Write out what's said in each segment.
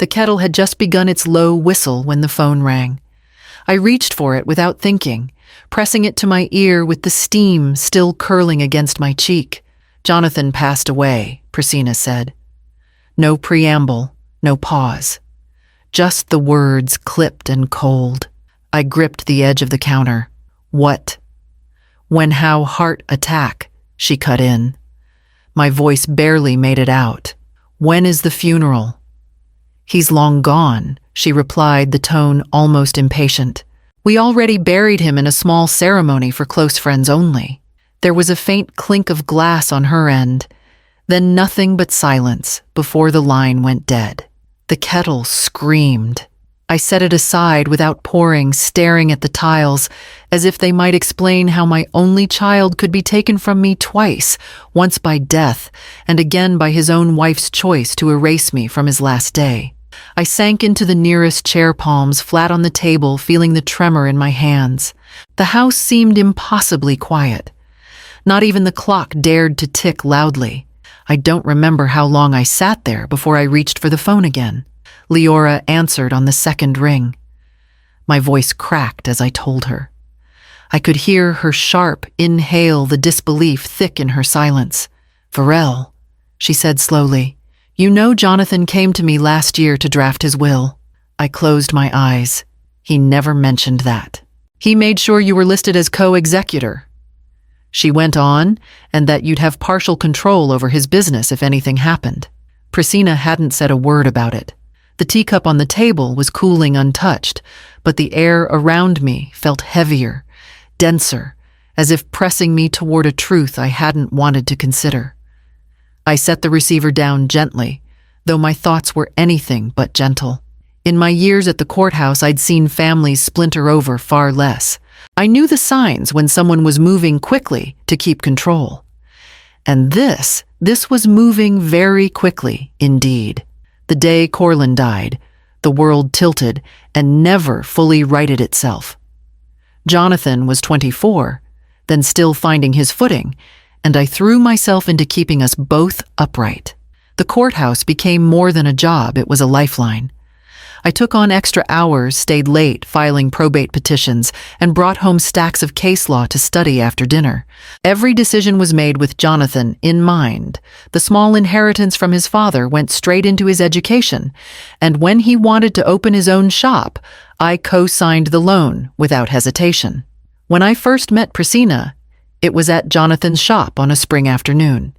The kettle had just begun its low whistle when the phone rang. I reached for it without thinking, pressing it to my ear with the steam still curling against my cheek. "Jonathan passed away," Priscilla said. No preamble, no pause. Just the words clipped and cold. I gripped the edge of the counter. "What?" "When how heart attack," she cut in. My voice barely made it out. "When is the funeral?" "He's long gone," she replied, the tone almost impatient. "We already buried him in a small ceremony for close friends only." There was a faint clink of glass on her end, then nothing but silence before the line went dead. The kettle screamed. I set it aside without pouring, staring at the tiles, as if they might explain how my only child could be taken from me twice, once by death, and again by his own wife's choice to erase me from his last day. I sank into the nearest chair palms, flat on the table, feeling the tremor in my hands. The house seemed impossibly quiet. Not even the clock dared to tick loudly. I don't remember how long I sat there before I reached for the phone again. Leora answered on the second ring. My voice cracked as I told her. I could hear her sharp inhale, the disbelief thick in her silence. "Varel," she said slowly, "you know Jonathan came to me last year to draft his will." I closed my eyes. He never mentioned that. "He made sure you were listed as co-executor," she went on, "and that you'd have partial control over his business if anything happened." Priscilla hadn't said a word about it. The teacup on the table was cooling untouched, but the air around me felt heavier, denser, as if pressing me toward a truth I hadn't wanted to consider. I set the receiver down gently, though my thoughts were anything but gentle. In my years at the courthouse, I'd seen families splinter over far less. I knew the signs when someone was moving quickly to keep control. And this was moving very quickly indeed. The day Corlin died, the world tilted and never fully righted itself. Jonathan was 24, then still finding his footing, and I threw myself into keeping us both upright. The courthouse became more than a job, it was a lifeline. I took on extra hours, stayed late filing probate petitions, and brought home stacks of case law to study after dinner. Every decision was made with Jonathan in mind. The small inheritance from his father went straight into his education, and when he wanted to open his own shop, I co-signed the loan without hesitation. When I first met Priscilla, it was at Jonathan's shop on a spring afternoon.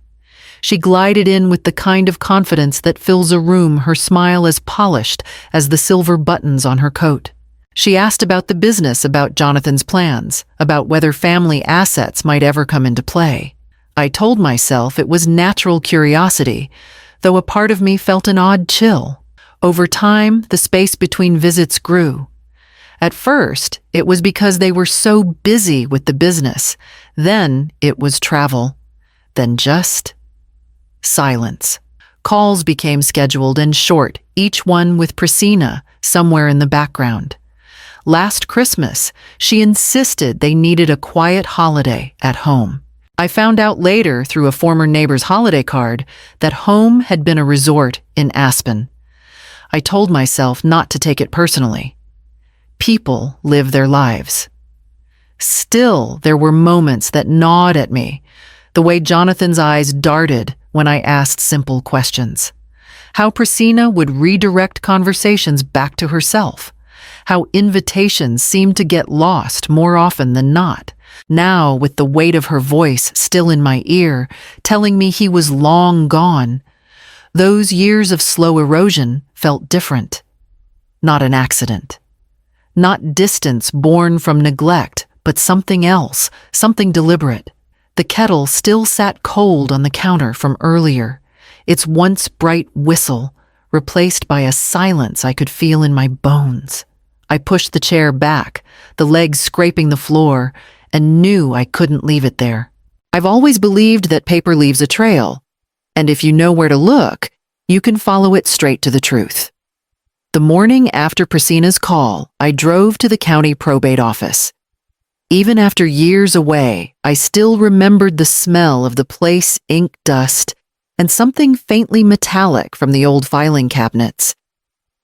She glided in with the kind of confidence that fills a room, her smile as polished as the silver buttons on her coat. She asked about the business, about Jonathan's plans, about whether family assets might ever come into play. I told myself it was natural curiosity, though a part of me felt an odd chill. Over time, the space between visits grew. At first, it was because they were so busy with the business. Then it was travel. Then just silence. Calls became scheduled and short, each one with Priscilla somewhere in the background. Last Christmas, she insisted they needed a quiet holiday at home. I found out later through a former neighbor's holiday card that home had been a resort in Aspen. I told myself not to take it personally. People live their lives. Still, there were moments that gnawed at me, the way Jonathan's eyes darted when I asked simple questions. How Priscilla would redirect conversations back to herself. How invitations seemed to get lost more often than not. Now, with the weight of her voice still in my ear, telling me he was long gone, those years of slow erosion felt different. Not an accident. Not distance born from neglect, but something else, something deliberate. The kettle still sat cold on the counter from earlier, its once bright whistle replaced by a silence I could feel in my bones. I pushed the chair back, the legs scraping the floor, and knew I couldn't leave it there. I've always believed that paper leaves a trail, and if you know where to look, you can follow it straight to the truth. The morning after Priscilla's call, I drove to the county probate office. Even after years away, I still remembered the smell of the place, ink dust, and something faintly metallic from the old filing cabinets.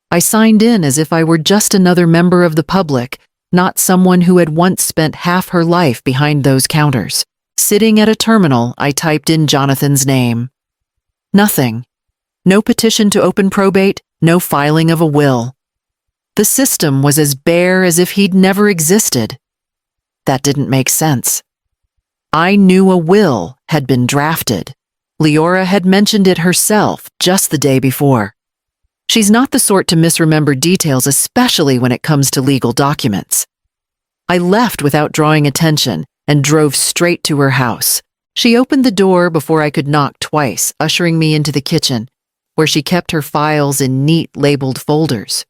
I signed in as if I were just another member of the public, not someone who had once spent half her life behind those counters. Sitting at a terminal, I typed in Jonathan's name. Nothing. No petition to open probate, no filing of a will. The system was as bare as if he'd never existed. That didn't make sense. I knew a will had been drafted. Leora had mentioned it herself just the day before. She's not the sort to misremember details, especially when it comes to legal documents. I left without drawing attention and drove straight to her house. She opened the door before I could knock twice, ushering me into the kitchen, where she kept her files in neat labeled folders.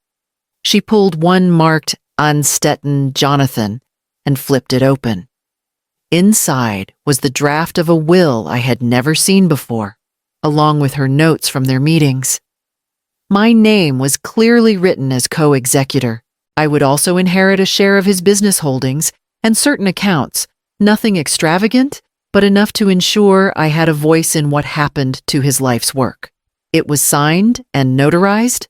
She pulled one marked Anstetten Jonathan and flipped it open. Inside was the draft of a will I had never seen before, along with her notes from their meetings. My name was clearly written as co-executor. I would also inherit a share of his business holdings and certain accounts, nothing extravagant, but enough to ensure I had a voice in what happened to his life's work. It was signed and notarized,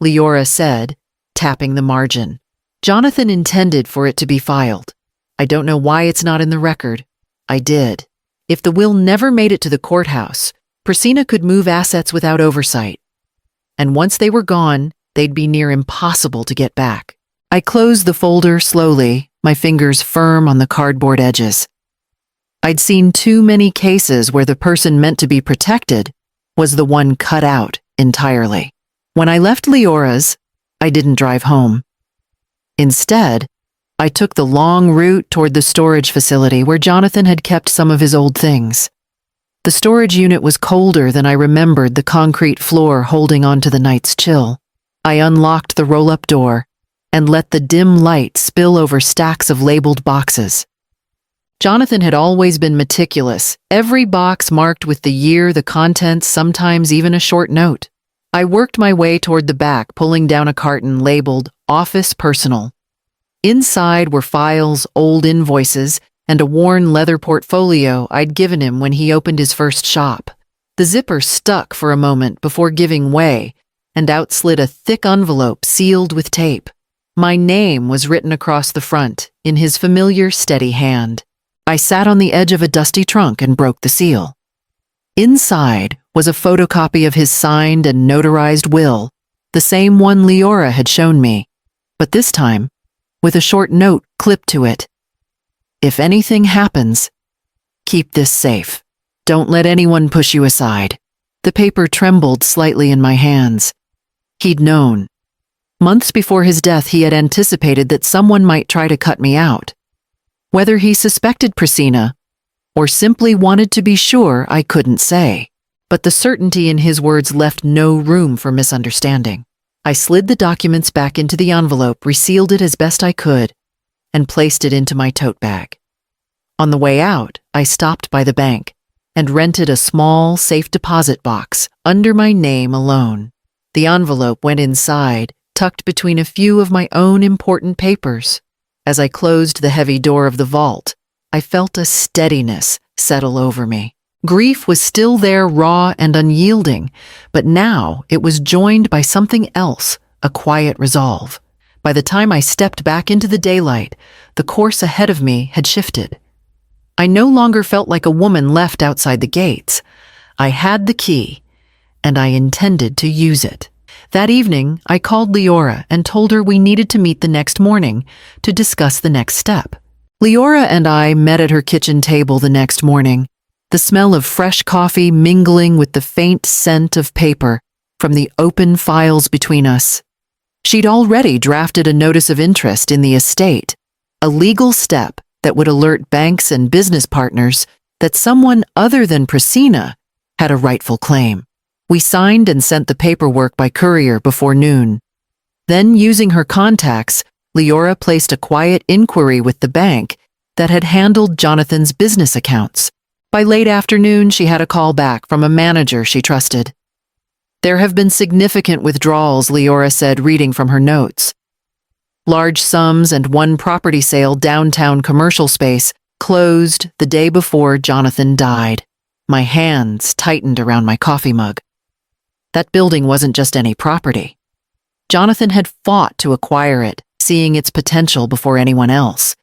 Leora said, tapping the margin. Jonathan intended for it to be filed. I don't know why it's not in the record. I did. If the will never made it to the courthouse, Priscina could move assets without oversight. And once they were gone, they'd be near impossible to get back. I closed the folder slowly, my fingers firm on the cardboard edges. I'd seen too many cases where the person meant to be protected was the one cut out entirely. When I left Leora's, I didn't drive home. Instead, I took the long route toward the storage facility where Jonathan had kept some of his old things. The storage unit was colder than I remembered the concrete floor holding on to the night's chill. I unlocked the roll-up door and let the dim light spill over stacks of labeled boxes. Jonathan had always been meticulous, every box marked with the year, the contents, sometimes even a short note. I worked my way toward the back, pulling down a carton labeled Office Personal. Inside were files, old invoices, and a worn leather portfolio I'd given him when he opened his first shop. The zipper stuck for a moment before giving way, and out slid a thick envelope sealed with tape. My name was written across the front, in his familiar, steady hand. I sat on the edge of a dusty trunk and broke the seal. Inside was a photocopy of his signed and notarized will, the same one Leora had shown me, but this time, with a short note clipped to it. If anything happens, keep this safe. Don't let anyone push you aside. The paper trembled slightly in my hands. He'd known. Months before his death, he had anticipated that someone might try to cut me out. Whether he suspected Priscina or simply wanted to be sure, I couldn't say. But the certainty in his words left no room for misunderstanding. I slid the documents back into the envelope, resealed it as best I could, and placed it into my tote bag. On the way out, I stopped by the bank and rented a small, safe deposit box under my name alone. The envelope went inside, tucked between a few of my own important papers. As I closed the heavy door of the vault, I felt a steadiness settle over me. Grief was still there, raw and unyielding, but now it was joined by something else, a quiet resolve. By the time I stepped back into the daylight, the course ahead of me had shifted. I no longer felt like a woman left outside the gates. I had the key, and I intended to use it. That evening, I called Leora and told her we needed to meet the next morning to discuss the next step. Leora and I met at her kitchen table the next morning, the smell of fresh coffee mingling with the faint scent of paper from the open files between us. She'd already drafted a notice of interest in the estate, a legal step that would alert banks and business partners that someone other than Priscina had a rightful claim. We signed and sent the paperwork by courier before noon. Then, using her contacts, Leora placed a quiet inquiry with the bank that had handled Jonathan's business accounts. By late afternoon, she had a call back from a manager she trusted. There have been significant withdrawals, Leora said, reading from her notes. Large sums and one property sale downtown commercial space closed the day before Jonathan died. My hands tightened around my coffee mug. That building wasn't just any property. Jonathan had fought to acquire it, seeing its potential before anyone else.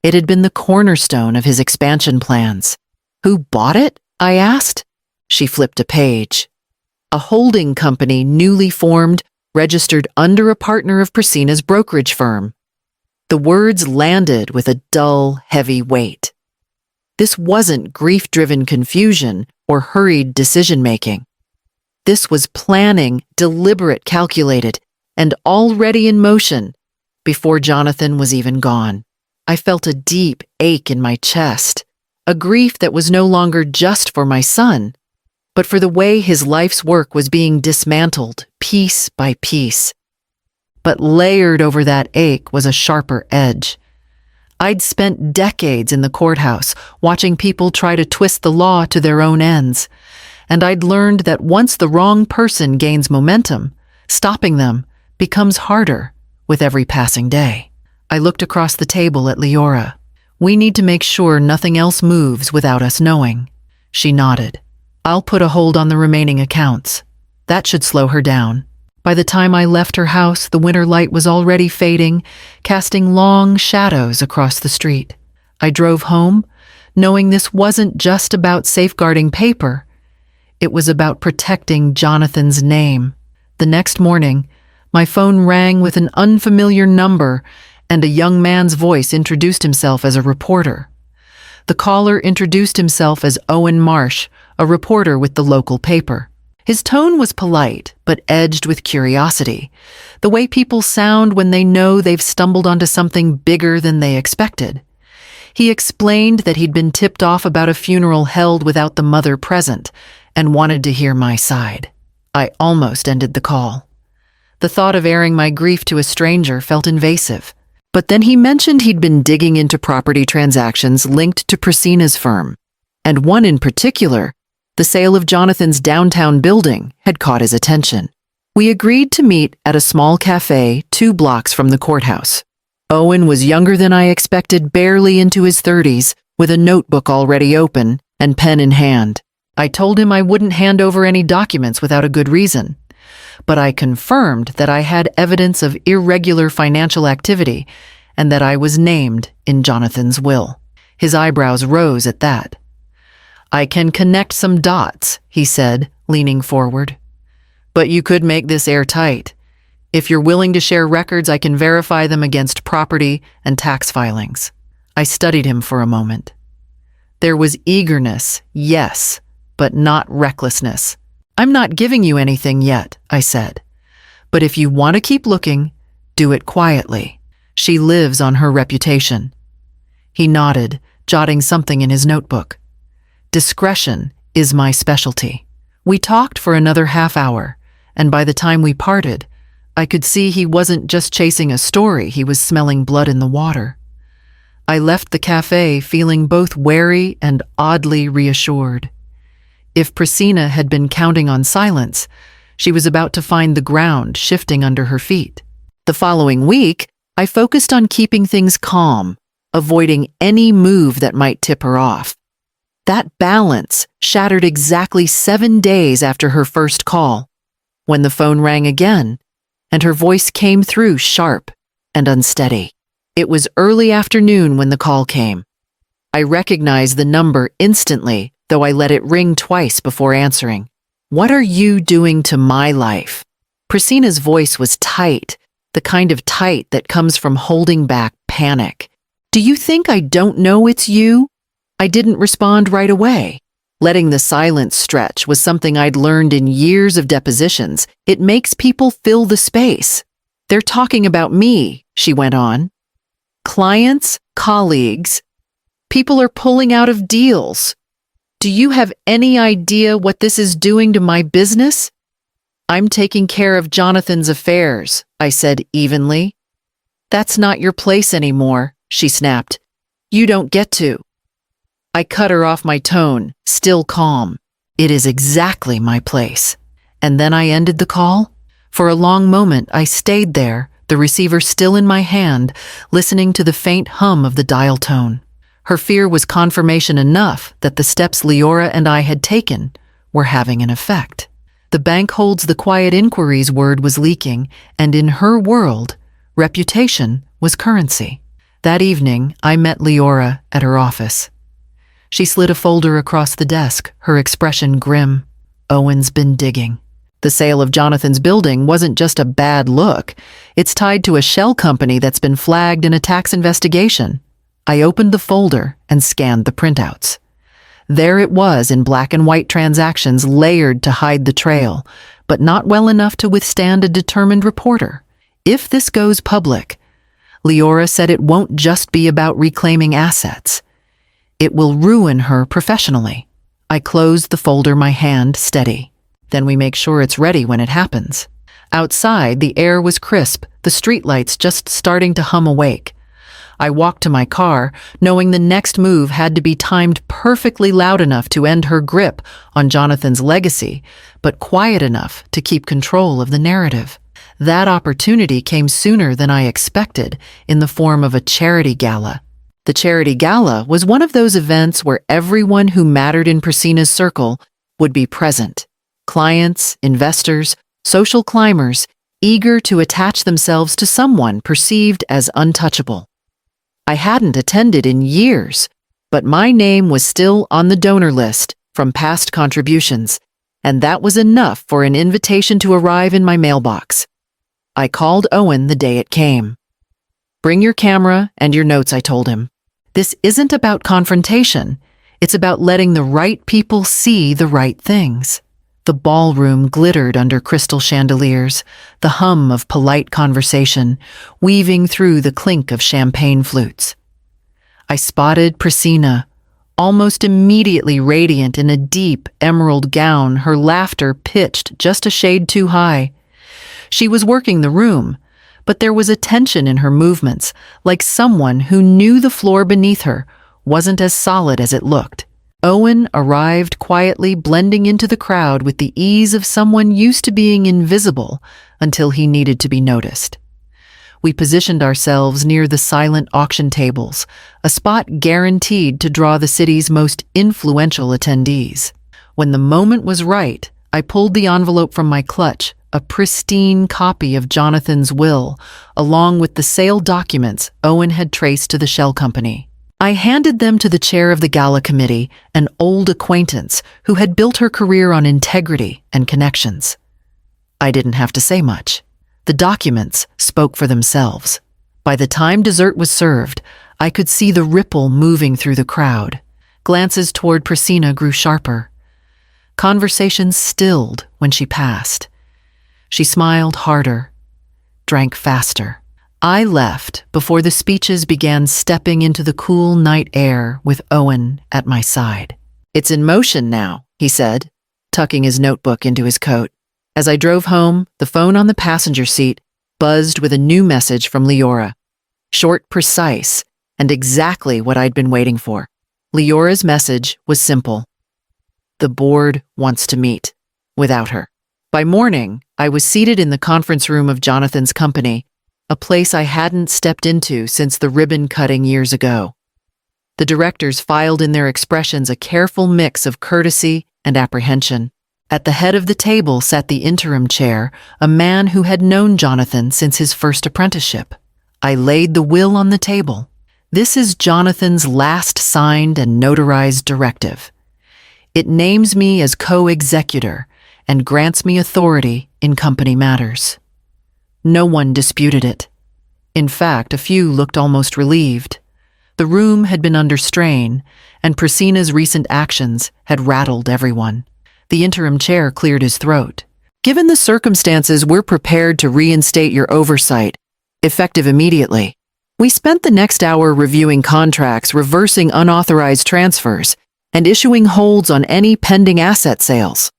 It had been the cornerstone of his expansion plans. Who bought it? I asked. She flipped a page. A holding company newly formed, registered under a partner of Priscina's brokerage firm. The words landed with a dull, heavy weight. This wasn't grief-driven confusion or hurried decision-making. This was planning, deliberate, calculated, and already in motion before Jonathan was even gone. I felt a deep ache in my chest, a grief that was no longer just for my son, but for the way his life's work was being dismantled piece by piece. But layered over that ache was a sharper edge. I'd spent decades in the courthouse watching people try to twist the law to their own ends, and I'd learned that once the wrong person gains momentum, stopping them becomes harder with every passing day. I looked across the table at Leora. We need to make sure nothing else moves without us knowing. She nodded. I'll put a hold on the remaining accounts. That should slow her down. By the time I left her house, the winter light was already fading, casting long shadows across the street. I drove home, knowing this wasn't just about safeguarding paper. It was about protecting Jonathan's name. The next morning, my phone rang with an unfamiliar number, and a young man's voice introduced himself as a reporter. The caller introduced himself as Owen Marsh, a reporter with the local paper. His tone was polite, but edged with curiosity, the way people sound when they know they've stumbled onto something bigger than they expected. He explained that he'd been tipped off about a funeral held without the mother present, and wanted to hear my side. I almost ended the call. The thought of airing my grief to a stranger felt invasive. But then he mentioned he'd been digging into property transactions linked to Priscina's firm, and one in particular, the sale of Jonathan's downtown building, had caught his attention. We agreed to meet at a small cafe 2 blocks from the courthouse. Owen was younger than I expected, barely into his 30s, with a notebook already open and pen in hand. I told him I wouldn't hand over any documents without a good reason, but I confirmed that I had evidence of irregular financial activity and that I was named in Jonathan's will. His eyebrows rose at that. I can connect some dots, he said, leaning forward. But you could make this airtight. If you're willing to share records, I can verify them against property and tax filings. I studied him for a moment. There was eagerness, yes, but not recklessness. I'm not giving you anything yet, I said. But if you want to keep looking, do it quietly. She lives on her reputation. He nodded, jotting something in his notebook. Discretion is my specialty. We talked for another half hour, and by the time we parted, I could see he wasn't just chasing a story, he was smelling blood in the water. I left the cafe feeling both wary and oddly reassured. If Priscina had been counting on silence, she was about to find the ground shifting under her feet. The following week, I focused on keeping things calm, avoiding any move that might tip her off. That balance shattered exactly 7 days after her first call, when the phone rang again, and her voice came through sharp and unsteady. It was early afternoon when the call came. I recognized the number instantly, though I let it ring twice before answering. What are you doing to my life? Priscina's voice was tight, the kind of tight that comes from holding back panic. Do you think I don't know it's you? I didn't respond right away. Letting the silence stretch was something I'd learned in years of depositions. It makes people fill the space. They're talking about me, she went on. Clients, colleagues, people are pulling out of deals. Do you have any idea what this is doing to my business? I'm taking care of Jonathan's affairs, I said evenly. That's not your place anymore, she snapped. You don't get to. I cut her off my tone, still calm. It is exactly my place. And then I ended the call. For a long moment, I stayed there, the receiver still in my hand, listening to the faint hum of the dial tone. Her fear was confirmation enough that the steps Leora and I had taken were having an effect. The bank holds the quiet inquiries word was leaking, and in her world, reputation was currency. That evening, I met Leora at her office. She slid a folder across the desk, her expression grim. Owen's been digging. The sale of Jonathan's building wasn't just a bad look. It's tied to a shell company that's been flagged in a tax investigation. I opened the folder and scanned the printouts. There it was in black and white transactions layered to hide the trail, but not well enough to withstand a determined reporter. If this goes public, Leora said it won't just be about reclaiming assets. It will ruin her professionally. I closed the folder, my hand steady. Then we make sure it's ready when it happens. Outside, the air was crisp, the streetlights just starting to hum awake. I walked to my car, knowing the next move had to be timed perfectly loud enough to end her grip on Jonathan's legacy, but quiet enough to keep control of the narrative. That opportunity came sooner than I expected in the form of a charity gala. The charity gala was one of those events where everyone who mattered in Priscina's circle would be present. Clients, investors, social climbers, eager to attach themselves to someone perceived as untouchable. I hadn't attended in years, but my name was still on the donor list from past contributions, and that was enough for an invitation to arrive in my mailbox. I called Owen the day it came. "Bring your camera and your notes," I told him. "This isn't about confrontation. It's about letting the right people see the right things." The ballroom glittered under crystal chandeliers, the hum of polite conversation weaving through the clink of champagne flutes. I spotted Priscina, almost immediately radiant in a deep emerald gown, her laughter pitched just a shade too high. She was working the room, but there was a tension in her movements, like someone who knew the floor beneath her wasn't as solid as it looked. Owen arrived quietly, blending into the crowd with the ease of someone used to being invisible until he needed to be noticed. We positioned ourselves near the silent auction tables, a spot guaranteed to draw the city's most influential attendees. When the moment was right, I pulled the envelope from my clutch, a pristine copy of Jonathan's will, along with the sale documents Owen had traced to the shell company. I handed them to the chair of the gala committee, an old acquaintance who had built her career on integrity and connections. I didn't have to say much. The documents spoke for themselves. By the time dessert was served, I could see the ripple moving through the crowd. Glances toward Priscina grew sharper. Conversations stilled when she passed. She smiled harder, drank faster. I left before the speeches began, stepping into the cool night air with Owen at my side. "It's in motion now," he said, tucking his notebook into his coat. As I drove home, the phone on the passenger seat buzzed with a new message from Leora. Short, precise, and exactly what I'd been waiting for. Leora's message was simple. The board wants to meet without her. By morning, I was seated in the conference room of Jonathan's company, a place I hadn't stepped into since the ribbon cutting years ago. The directors filed in their expressions a careful mix of courtesy and apprehension. At the head of the table sat the interim chair, a man who had known Jonathan since his first apprenticeship. I laid the will on the table. This is Jonathan's last signed and notarized directive. It names me as co-executor and grants me authority in company matters. No one disputed it. In fact, a few looked almost relieved. The room had been under strain, and Priscina's recent actions had rattled everyone. The interim chair cleared his throat. "Given the circumstances, we're prepared to reinstate your oversight, effective immediately. We spent the next hour reviewing contracts, reversing unauthorized transfers, and issuing holds on any pending asset sales.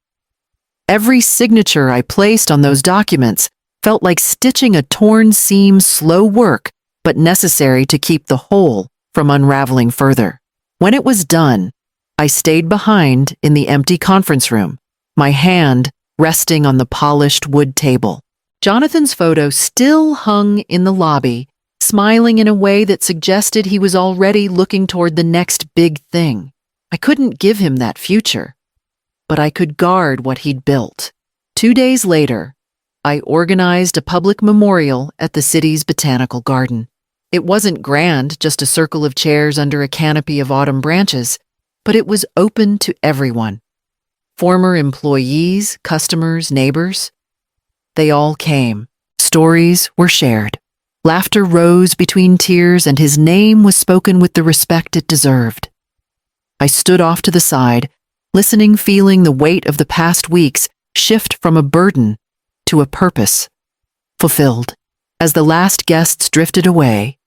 Every signature I placed on those documents felt like stitching a torn seam, slow work, but necessary to keep the whole from unraveling further. When it was done, I stayed behind in the empty conference room, my hand resting on the polished wood table. Jonathan's photo still hung in the lobby, smiling in a way that suggested he was already looking toward the next big thing. I couldn't give him that future, but I could guard what he'd built. 2 days later, I organized a public memorial at the city's botanical garden. It wasn't grand, just a circle of chairs under a canopy of autumn branches, but it was open to everyone. Former employees, customers, neighbors. They all came. Stories were shared. Laughter rose between tears, and his name was spoken with the respect it deserved. I stood off to the side, listening, feeling the weight of the past weeks shift from a burden to a purpose, fulfilled. As the last guests drifted away,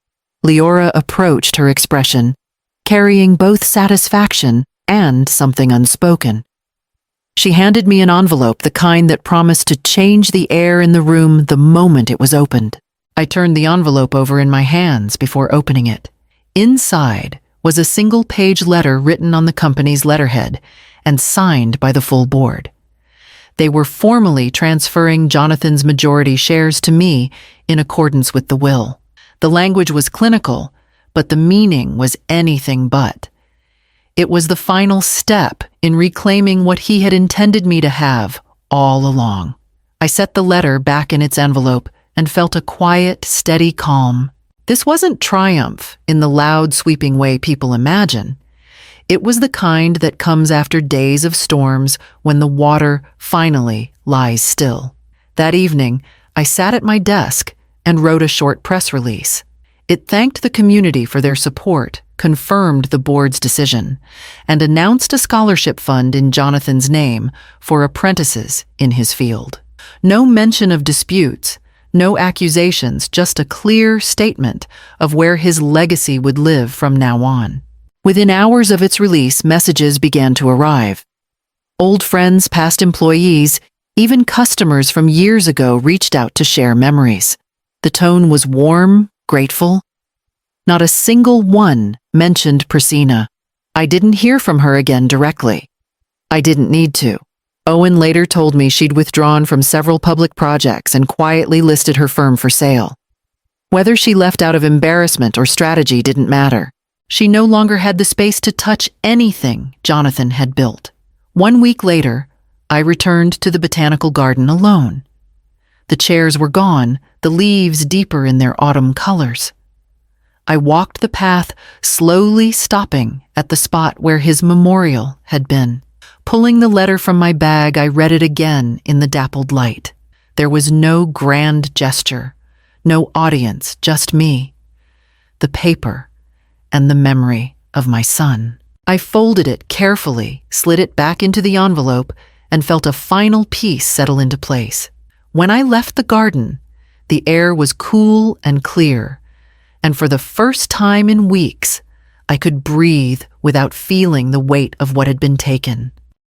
Leora approached her expression, carrying both satisfaction and something unspoken. She handed me an envelope, the kind that promised to change the air in the room the moment it was opened. I turned the envelope over in my hands before opening it. Inside was a single-page letter written on the company's letterhead and signed by the full board. They were formally transferring Jonathan's majority shares to me in accordance with the will. The language was clinical, but the meaning was anything but. It was the final step in reclaiming what he had intended me to have all along. I set the letter back in its envelope and felt a quiet, steady calm. This wasn't triumph in the loud, sweeping way people imagine. It was the kind that comes after days of storms when the water finally lies still. That evening, I sat at my desk and wrote a short press release. It thanked the community for their support, confirmed the board's decision, and announced a scholarship fund in Jonathan's name for apprentices in his field. No mention of disputes, no accusations, just a clear statement of where his legacy would live from now on. Within hours of its release, messages began to arrive. Old friends, past employees, even customers from years ago reached out to share memories. The tone was warm, grateful. Not a single one mentioned Priscina. I didn't hear from her again directly. I didn't need to. Owen later told me she'd withdrawn from several public projects and quietly listed her firm for sale. Whether she left out of embarrassment or strategy didn't matter. She no longer had the space to touch anything Jonathan had built. 1 week later, I returned to the botanical garden alone. The chairs were gone, the leaves deeper in their autumn colors. I walked the path, slowly stopping at the spot where his memorial had been. Pulling the letter from my bag, I read it again in the dappled light. There was no grand gesture, no audience, just me, the paper, and the memory of my son. I folded it carefully, slid it back into the envelope, and felt a final piece settle into place. When I left the garden, the air was cool and clear, and for the first time in weeks, I could breathe without feeling the weight of what had been taken.